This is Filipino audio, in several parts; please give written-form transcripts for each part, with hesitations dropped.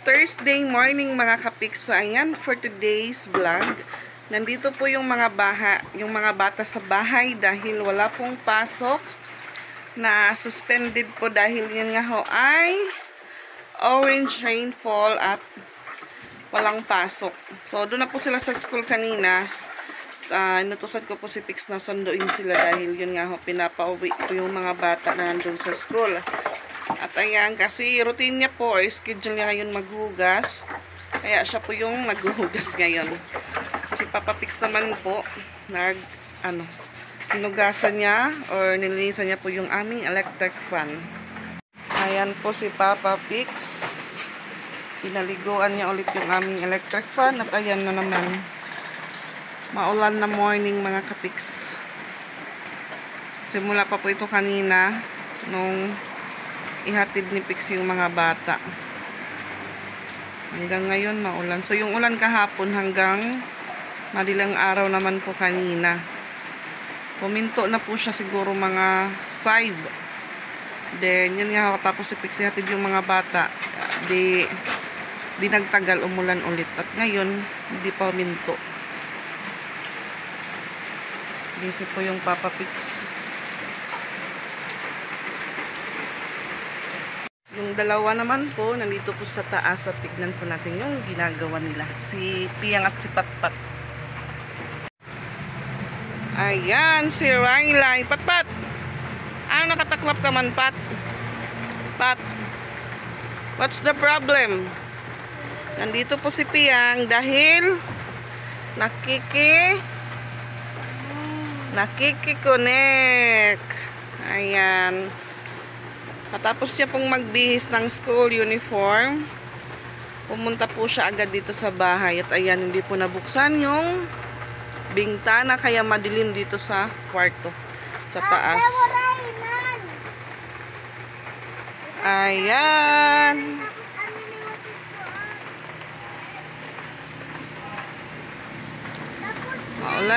Thursday morning mga kapiks. So, ayan for today's vlog. Nandito po yung mga bata sa bahay dahil wala pong pasok. Na suspended po dahil yun nga ho ay orange rainfall at walang pasok. So, doon na po sila sa school kanina. Inutusan ko po si Pix na sunduin sila dahil yun nga ho, pinapauwi ko yung mga bata na nandun sa school. At ayan, kasi routine niya po, or schedule niya ngayon maghugas. Kaya siya po yung naghuhugas ngayon. So, si Papa Pix naman po, hinugasan niya, or nilinisan niya po yung aming electric fan. Ayan po si Papa Pix. Pinaliguan niya ulit yung aming electric fan. At ayan na naman, maulan na morning mga kapiks. Simula pa po ito kanina, nung ihatid ni Pix yung mga bata. Hanggang ngayon maulan. So yung ulan kahapon hanggang madilang araw naman po kanina. Puminto na po siya siguro mga 5. Then yun nga, tapos si Pix ihatid yung mga bata. Di nagtagal, umulan ulit. At ngayon, hindi pa huminto. Busy po yung Papa Pix. Yung dalawa naman po, nandito po sa taas at tignan po natin yung ginagawa nila. Si Piyang at si Patpat. Ayan, si Raylay. Patpat! Ano nakataklap ka man, Pat? Pat? What's the problem? Nandito po si Piyang dahil nakiki-connect. Ayan. Katapos niya pong magbihis ng school uniform, pumunta po siya agad dito sa bahay. At ayan, hindi po nabuksan yung bintana, kaya madilim dito sa kwarto, sa taas. Ayan.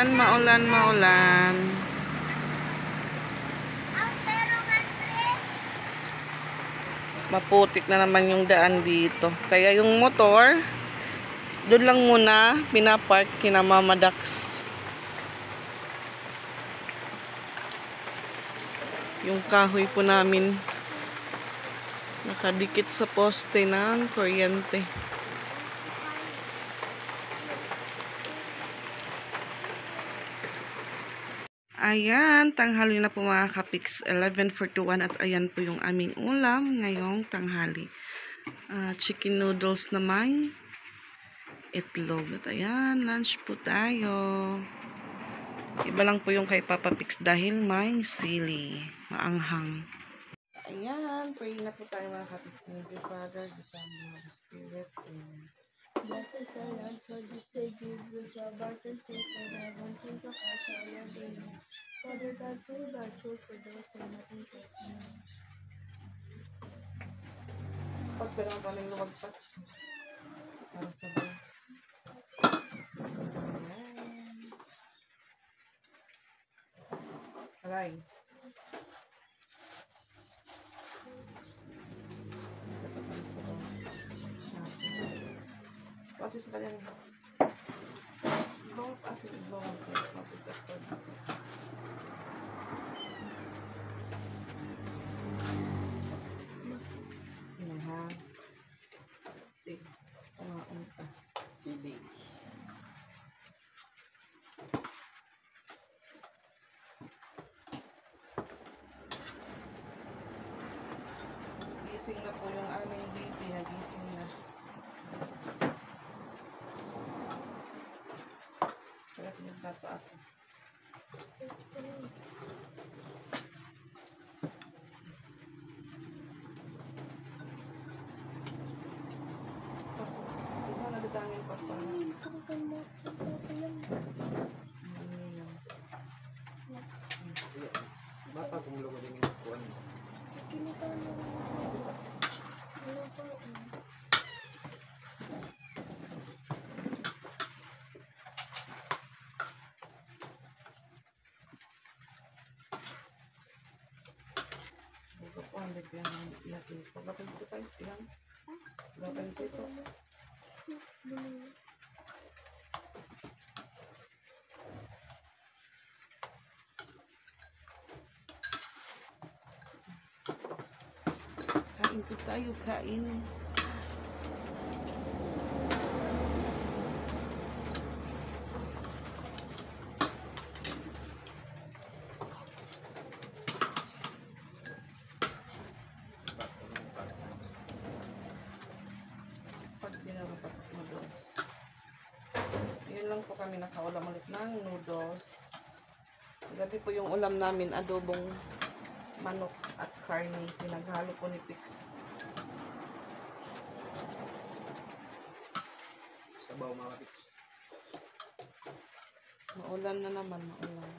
Maulan. Maputik na naman yung daan dito. Kaya yung motor, doon lang muna pinapark kina Mama Dax. Yung kahoy po namin nakadikit sa poste ng kuryente. Ayan, tanghali na po mga kapiks, 11:41 at ayan po yung aming ulam ngayong tanghali. Chicken noodles na may itlog. At ayan, lunch po tayo. Iba lang po yung kay Papa Pix dahil may sili, maanghang. Ayan, pray na po tayo mga kapiks. Thank you, Father, the Son, and the Spirit. Amen. Blessed are Lord, for this day give which our birth and state and I want think of us all your day. Father God, pray thy truth for those who are not in faith. Amen. Pagpirang pa ng luwag pa. Para sa ba? Aray. What is the name? Don't actually go on to Sili. Gising na po yung aming baby. Nagising na. Kaya pinagtato ako. Pasok. Diba nadatangin pa pa? Bata kung lugo din yung kuwan. Ito po ang lagyan ng ilagay. Pagkatag ko tayo, ilang? Open dito. Kain po tayo, kain. Pag dinarapat noodles. Yun lang po kami nakaulam ulit ng noodles. Gabi po yung ulam namin, adobong manok at karne. Pinaghalo po ni Pix. Sabaw mga kapits. Maulan na naman, maulan.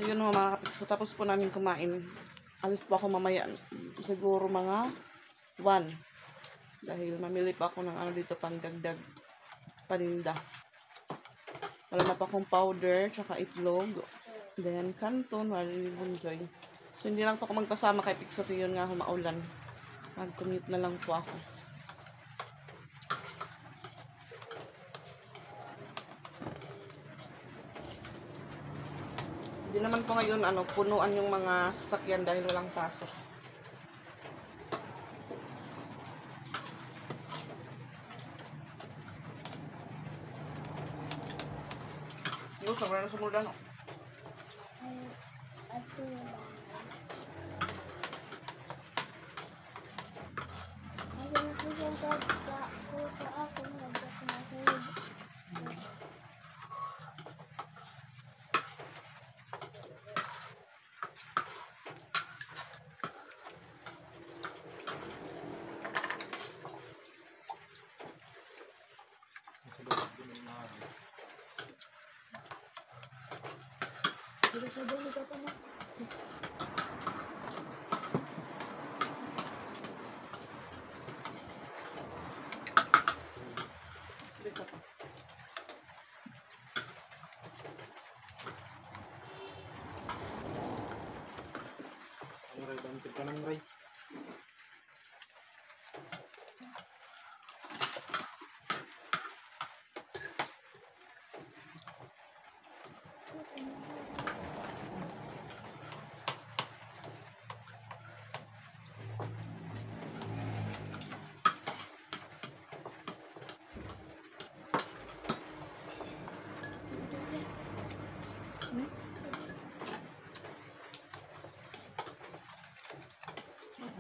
So yun mga kapits, so, tapos po namin kumain. Alis po ako mamaya, siguro mga 1. Dahil mamili pa ako ng ano dito pang dagdag paninda. Wala na pa akong powder, tsaka itlog. Then kanton, wala rin bunjoy. So hindi lang po ako magpasama kay Pix kasi yun nga humaulan. Mag-commute na lang po ako. Hindi naman po ngayon punuan yung mga sasakyan dahil walang pasok. Yo, sobrang sumulan. Ano ray, bantil ka ng ray.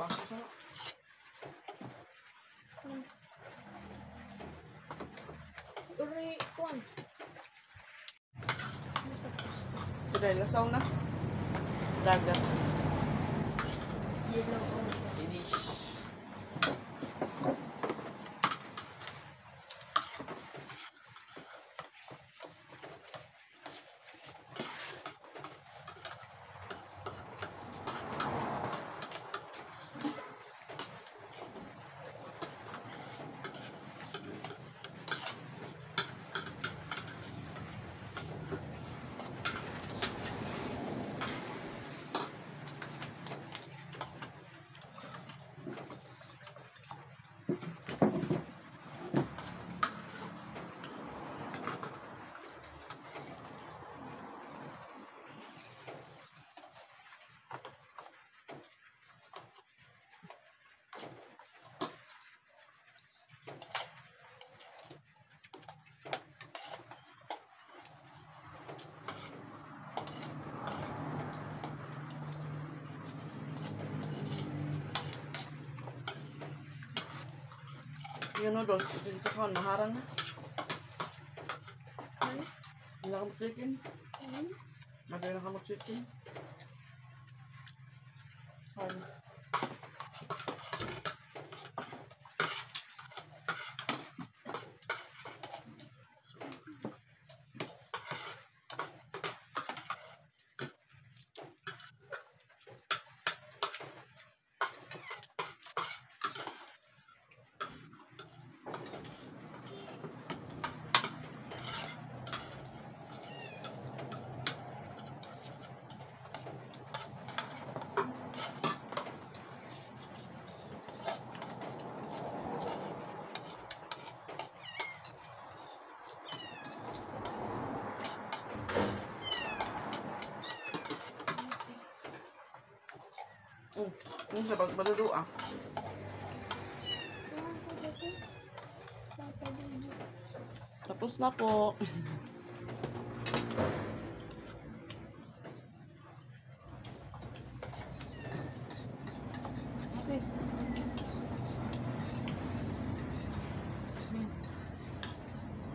Baso sa Uri, kuan. Today, lasaw na. Dagat. Yellow ko. Finish. Yung noodles, ito sa kaon, naharang na. Wala kang chicken. Magay na kang chicken. Ano? Yung sa pagpadado ah. Tapos na po. Okay.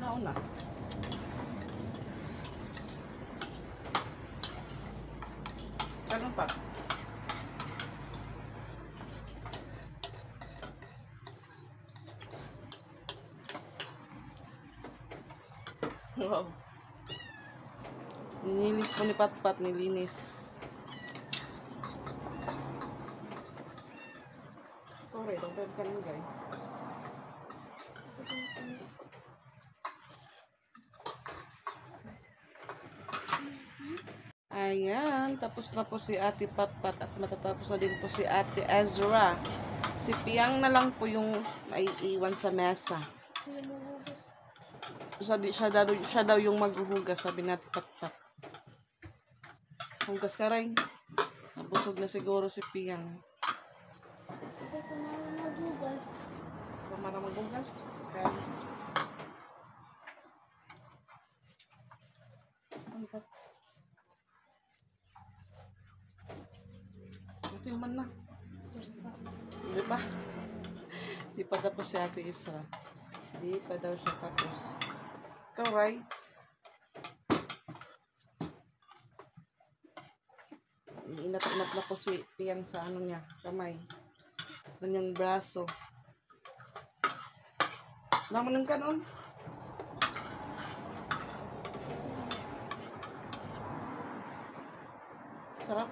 Nauna. Ganun pa. Wow. Nilinis po ni Patpat, nilinis. Sorry, don't bad ka lang guys. Ayan, tapos na po si Ate Patpat at matatapos na din po si Ate Ezra. Si Piang na lang po yung maiiwan sa mesa. Siya daw yung maghuhugas, sabi natin Patpat. Hugas ka rin. Nabusog na siguro si Piang. Pamara maghugas? Okay. Ito yung man na. Hindi pa. Hindi pa tapos si Ate Isra. Hindi pa daw siya tapos. Ikaw, Ray? Inat-inat na po si Piang sa ano niya, kamay. Sa kanyang braso. Naman ka noon? Sarap.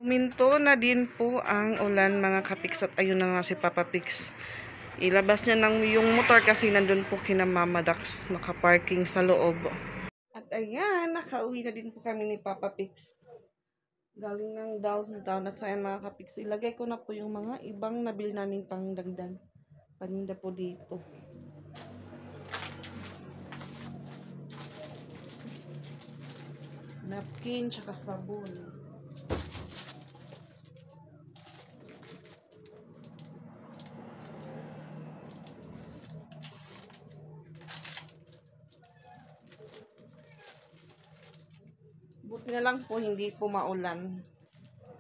Minto na din po ang ulan mga kapiks at ayun na nga si Papa Pix. Ilabas niya ng yung motor kasi nandun po kina Mama Dax nakaparking sa loob. At ayan, nakauwi na din po kami ni Papa Pix. Galing ng downtown at saan mga kapiks. Ilagay ko na po yung mga ibang nabil namin pang dagdag. Paninda po dito. Napkin tsaka sabon. Buti na lang po hindi po maulan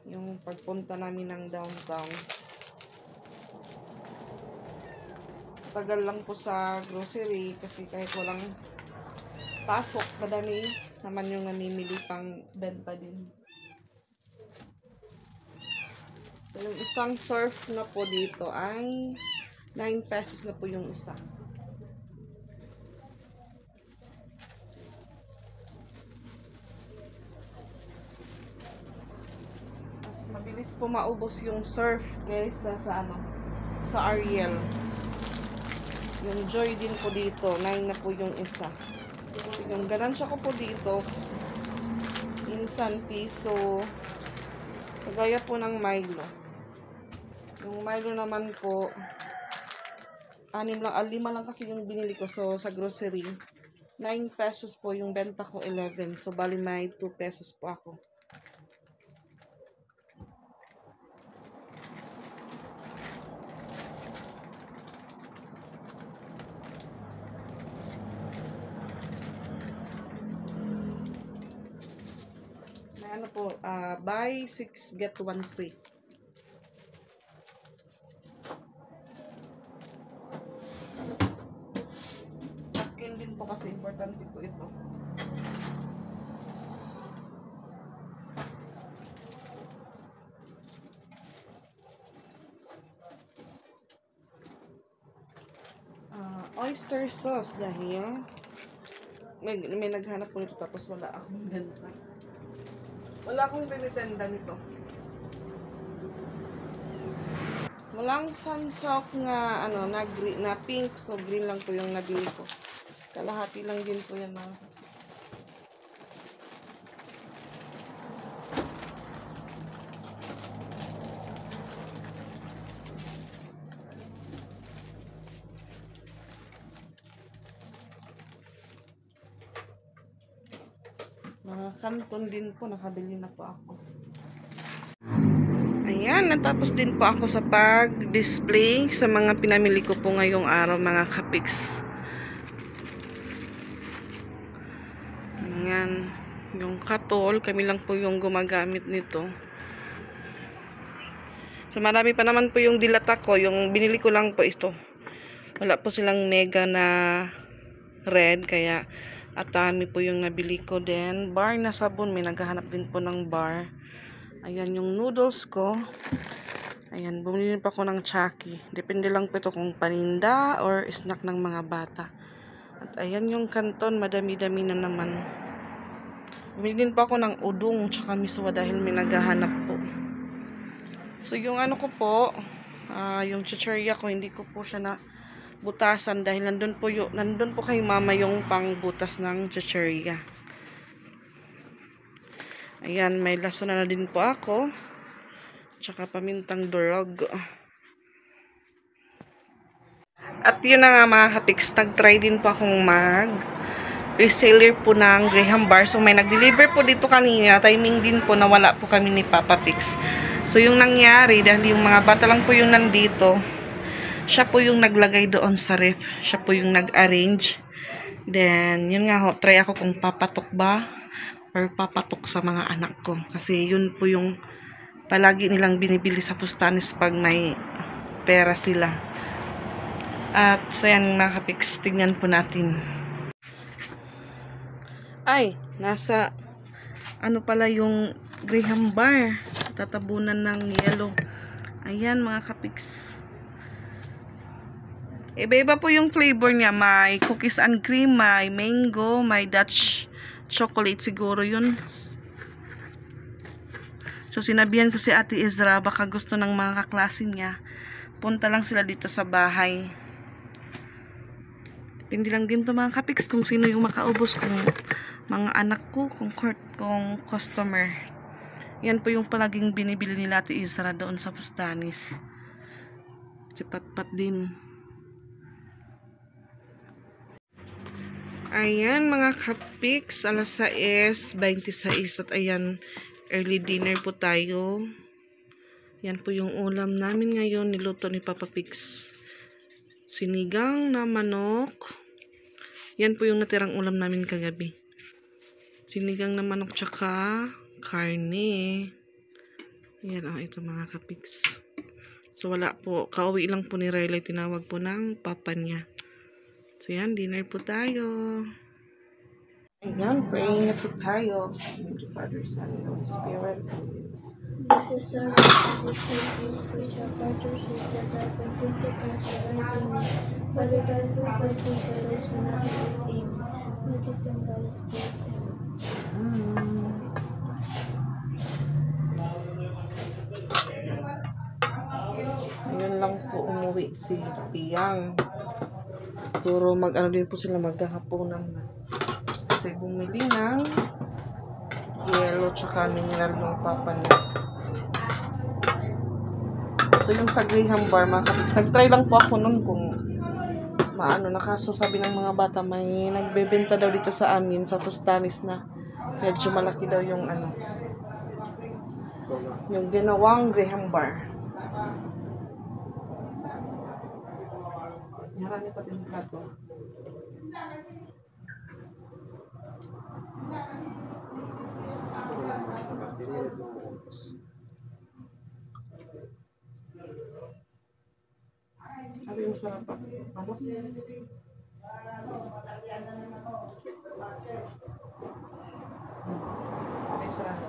yung pagpunta namin ng downtown. Tagal lang po sa grocery kasi kahit walang pasok, madami naman yung namimili pang benta din. So yung isang surf na po dito ay 9 pesos na po yung isa. Mabilis po maubos yung surf guys sa ano, sa Ariel. Yung Joy din po dito, 9 na po yung isa. Yung ganansya ko po dito, minsan piso, kagaya po ng Milo. Yung Milo naman po, 5 lang kasi yung binili ko. So sa grocery, 9 pesos po yung benta ko, 11. So bali may 2 pesos po ako. ano po, buy 6 get 1 free. Napkin din po kasi importante po ito. Oyster sauce dahil may naghanap po nito tapos wala akong benta. Wala akong binitenda nito. Walang sunsilk nga ano na pink, so green lang po yung nabili ko. Kalahati lang din po yan mga. Mga kanton din po, nakabili na po ako. Ayan, natapos din po ako sa pag-display sa mga pinamili ko po ngayong araw mga kapiks. Ayan, yung katol, kami lang po yung gumagamit nito. So marami pa naman po yung dilata ko, yung binili ko lang po ito. Wala po silang mega na red, kaya atami po yung nabili ko. Then, bar na sabon. May naghahanap din po ng bar. Ayan yung noodles ko. Ayan, bumili pa ako ng Chucky. Depende lang po ito kung paninda or snack ng mga bata. At ayan yung kanton. Madami-dami na naman. Bumili din pa ako ng udong tsaka miswa dahil may naghahanap po. So, yung ano ko po, yung chichirya ko, hindi ko po siya na butasan dahil nandun po kay mama yung pangbutas ng chichirya. Ayan, may laso na din po ako. Tsaka pamintang durog. At yun na nga mga kapiks, nag-try din po akong reseller po ng Graham Bar. So may nag-deliver po dito kanina. Timing din po na wala po kami ni Papa Pix. So yung nangyari, dahil yung mga bata lang po yung nandito, siya po yung naglagay doon sa ref. Siya po yung nag-arrange. Then, yun nga ho, try ako kung papatok ba or papatok sa mga anak ko. Kasi yun po yung palagi nilang binibili sa Fustanis pag may pera sila. At so yan mga kapiks, tignan po natin. Ay, nasa ano pala yung Graham Bar. Tatabunan ng yellow. Ayan mga kapiks. Iba-iba po yung flavor niya. May cookies and cream, may mango, may Dutch chocolate siguro yun. So sinabihan ko si Ate Ezra, baka gusto ng mga kaklase niya, punta lang sila dito sa bahay. Depende lang din to mga kapiks kung sino yung makaubos, kung mga anak ko, kung customer. Yan po yung palaging binibili nila Ate Ezra doon sa Fustanis. Si Patpat din. Ayan mga kapiks, alas 6:26 at ayan, early dinner po tayo. Yan po yung ulam namin ngayon, niluto ni Papa Pix. Sinigang na manok. Yan po yung natirang ulam namin kagabi. Sinigang na manok tsaka karne. Yan ito mga kapiks. So wala po, kauwi lang po ni Riley, tinawag po ng papa niya. So yan, dinner po tayo. Ayan, praying na po tayo. Thank you, Father, Son, and Holy Spirit. This is our Father, which our fathers is that I continue to cast your amen. Father God, who working for those who not have amen. Which is in the Spirit. Ngayon lang po umuwi si Piang. Siguro mag-ano din po sila, maghahaponan na. Kasi bumili ng yellow tsaka mineral ng papa niya. So yung sa Graham Bar mga kapiks, nag-try lang po ako nun kung maano na, kaso sabi ng mga bata may nagbebenta daw dito sa amin sa Fustanis na medyo malaki daw yung ano, yung ginawang Graham Bar. Marami pa din plato. yung sarapan. Ano? Ay, sarap.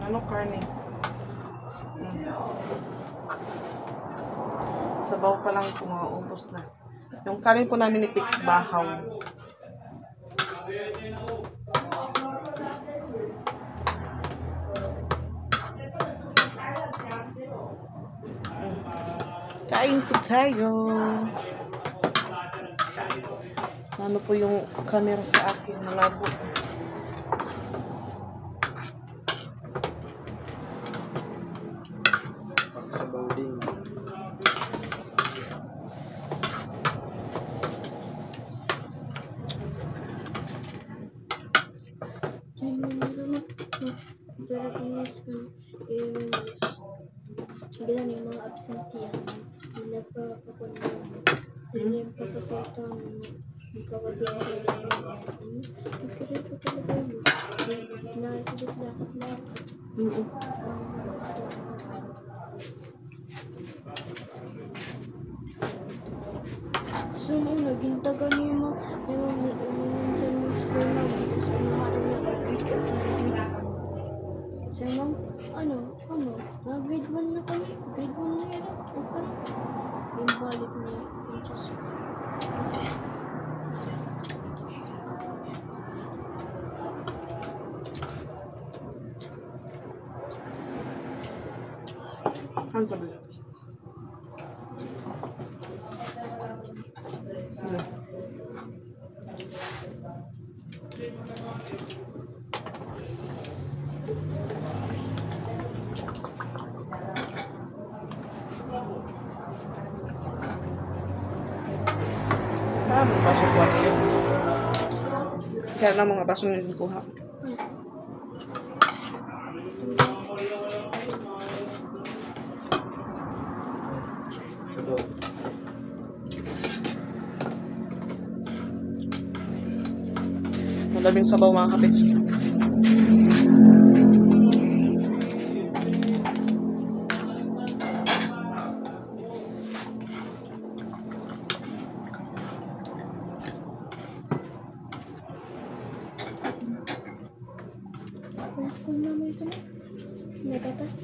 Ano karne? Sabaw pa lang po, maubos na. Yung kanin po namin ni Pix Bahaw. Kain po tayo. Ano po yung camera sa akin? Malabo. Sabaw din. Bila ni mga absentee bila pa pakuno bila pa pasulta mo magkawadi ko na kaya ko talaga yun na sabit lakat so naging taga niyo mo yung minsan yung school na dito sa mga niya pag-grade sa ma'am, grade 1 na kami. Grade 1 na yun. Huwag ka na. Yung balik ni Princess. Ano sabi? Mga baso ko niyo. Kaya na mga baso nyo kuha. Sabaw. Madaming sabaw mga kapits. School na mo ito na. May gatas.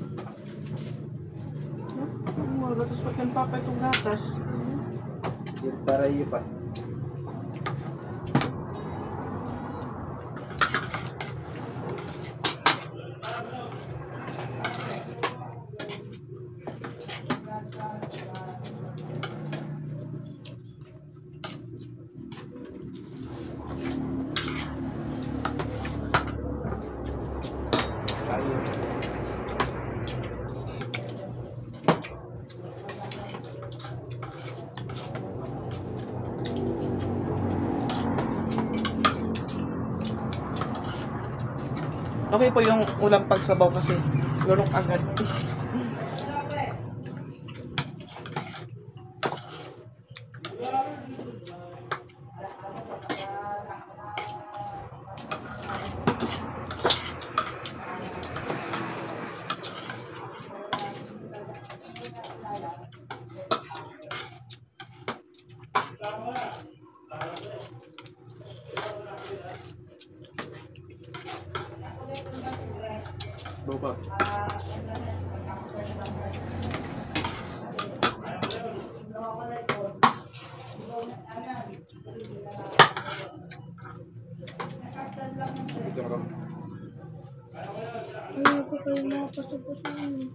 Mga gatas pa ng papa itong gatas. Para iyo pa. Okay po yung ulam pagsabaw kasi lunok agad. Boba. Ito na Ayaw ko kayo mga pasok-pasok.